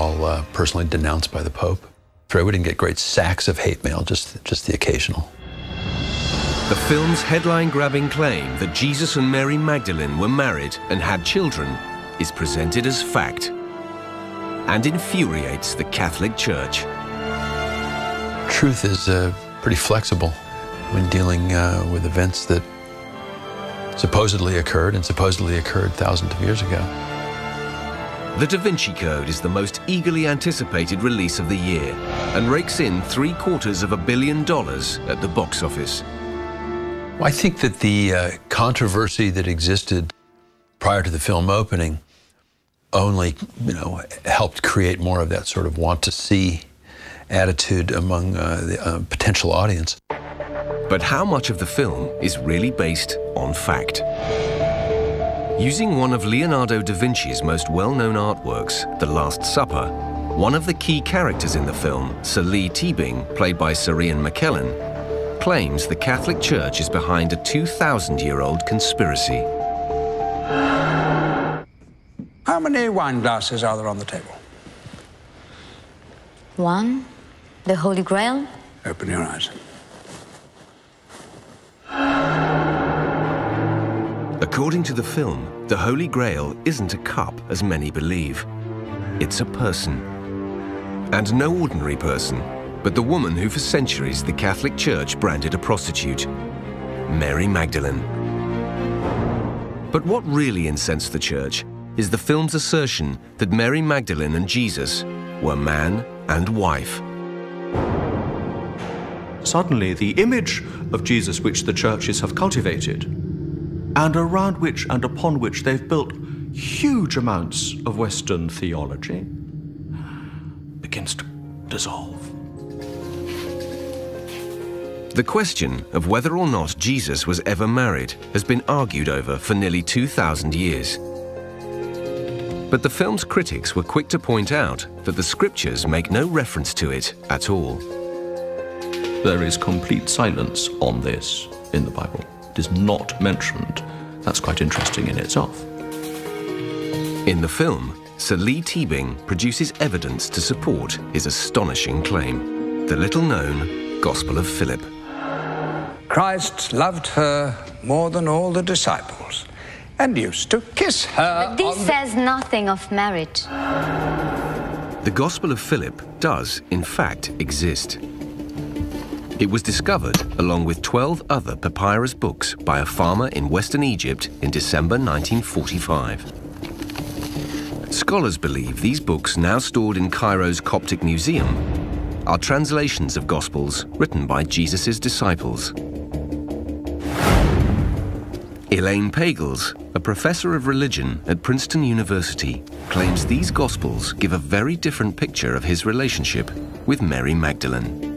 all personally denounced by the Pope. We didn't get great sacks of hate mail, just the occasional. The film's headline-grabbing claim that Jesus and Mary Magdalene were married and had children is presented as fact and infuriates the Catholic Church. Truth is pretty flexible when dealing with events that supposedly occurred thousands of years ago. The Da Vinci Code is the most eagerly anticipated release of the year and rakes in $750 million at the box office. Well, I think that the controversy that existed prior to the film opening only, helped create more of that sort of want-to-see attitude among the potential audience. But how much of the film is really based on fact? Using one of Leonardo da Vinci's most well-known artworks, The Last Supper, one of the key characters in the film, Sir Lee Teabing, played by Sir Ian McKellen, claims the Catholic Church is behind a 2,000-year-old conspiracy. How many wine glasses are there on the table? One. The Holy Grail. Open your eyes. According to the film, the Holy Grail isn't a cup, as many believe. It's a person. And no ordinary person, but the woman who for centuries the Catholic Church branded a prostitute, Mary Magdalene. But what really incensed the Church is the film's assertion that Mary Magdalene and Jesus were man and wife. Suddenly, the image of Jesus which the churches have cultivated, and around which and upon which they've built huge amounts of Western theology, begins to dissolve. The question of whether or not Jesus was ever married has been argued over for nearly 2,000 years. But the film's critics were quick to point out that the scriptures make no reference to it at all. There is complete silence on this in the Bible. It is not mentioned. That's quite interesting in itself. In the film, Sir Lee Teabing produces evidence to support his astonishing claim, the little-known Gospel of Philip. Christ loved her more than all the disciples and used to kiss her. But this says nothing of marriage. The Gospel of Philip does, in fact, exist. It was discovered along with 12 other papyrus books by a farmer in Western Egypt in December 1945. Scholars believe these books, now stored in Cairo's Coptic Museum, are translations of Gospels written by Jesus' disciples. Elaine Pagels, a professor of religion at Princeton University, claims these Gospels give a very different picture of his relationship with Mary Magdalene.